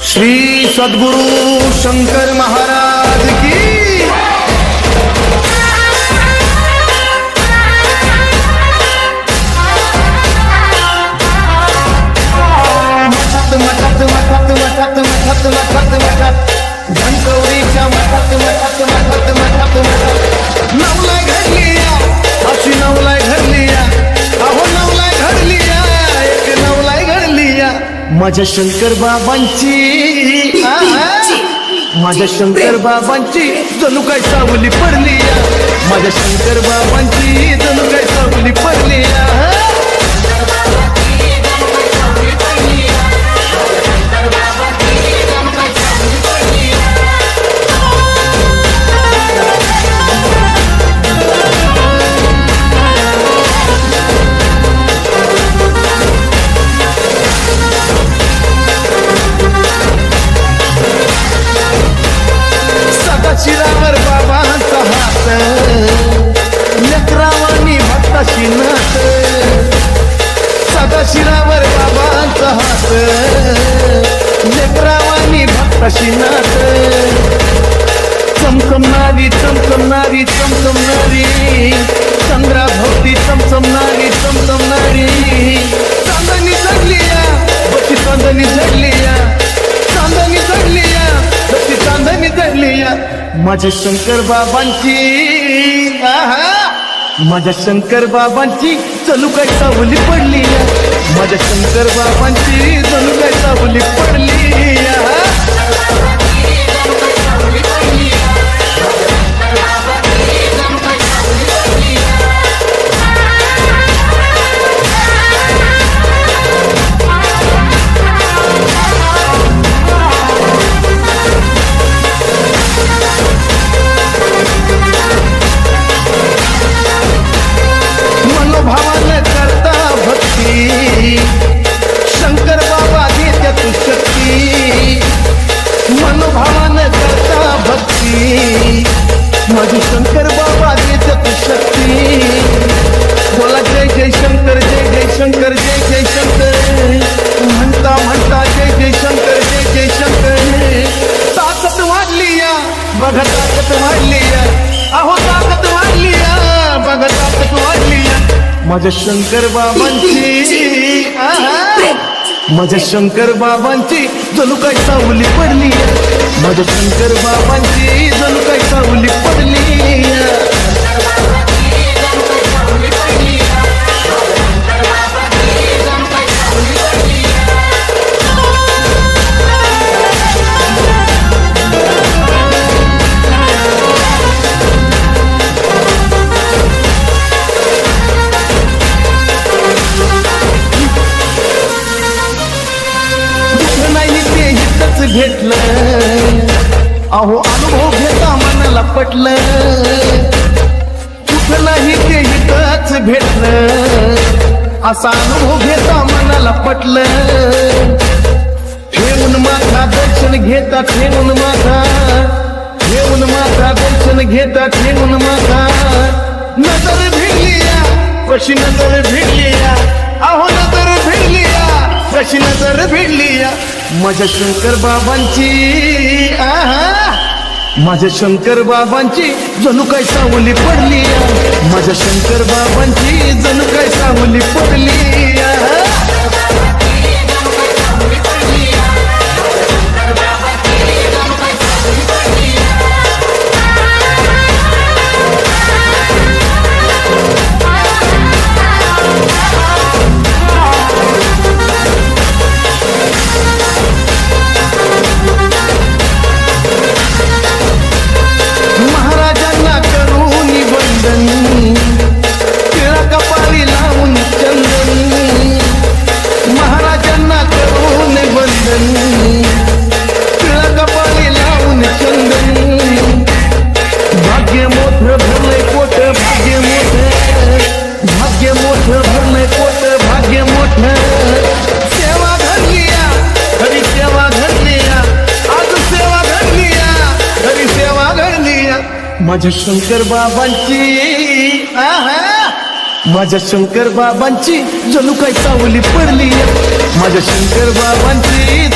श्री सद्गुरु शंकर महाराज की मठात मठात मठात मठात मठात मठात धनकवडीच्या मठात मठात मठात मठात मठात नवलाय घडलिया अशी नवलाय घडलिया अहो नवलाय घडलिया एक नवलाय घडलिया माझ्या शंकर बाबांची माझ्या शंकर बाबांची जणू काय सावली पडली माझ्या शंकर बाबांची जणू काय सावली पडली शिरावर बाबांचा हात लेकरावानी भक्ताशी नात सदा शिरावर बाबांचा हात लेकरावानी भक्ताशी नात चमचमणारी चमचमणारी चमचमणारी चंद्राभोवती चमचमणारी चमचमणारी चांदणी झडलिया बची चांदणी झडलिया चांदणी झडलिया बची चांदणी झडलिया माझ्या शंकर बाबांची माझ्या शंकर बाबांची जणू काय सावली पडली माझ्या शंकर बाबांची जणू काय सावली पडली भावानं करता भक्ती शंकर बाबा देत्या तू शक्ती मनोभावानं करता भक्ती माझी शंकर बाबा देत्या तू शक्ती बोला जय जय शंकर जय जय शंकर जय जय शंकर म्हणता म्हणता जय जय शंकर जय जय शंकर ताकद वाढली या बघा ताकद वाढली या अहो ताकद वाढली या बघा ताकद वाढली या माझ्या शंकर बाबांची माझ्या शंकर बाबांची जणू काय सावली पडली माझ्या शंकर बाबांची जणू काय सावली पडली घेतलं अहो अनुभव घेता मनाला पटलं कुठं नाही ते हितच भेटलं असा अनुभव घेता मनाला पटलं ठेवून माथा दर्शन घेता ठेवून माथा ठेवून माथा दर्शन घेता ठेवून माथा नजर भिडलिया कशी नजर भिडलिया अहो नजर भिडलिया कशी नजर भिडलिया माझ्या शंकर बाबांची माझ्या शंकर बाबांची जणू काय सावली पडली माझ्या शंकर बाबांची जणू काय सावली पडली माझ्या शंकर बाबांची माझ्या शंकर बाबांची जणू काय सावली पडली माझ्या शंकर बाबांची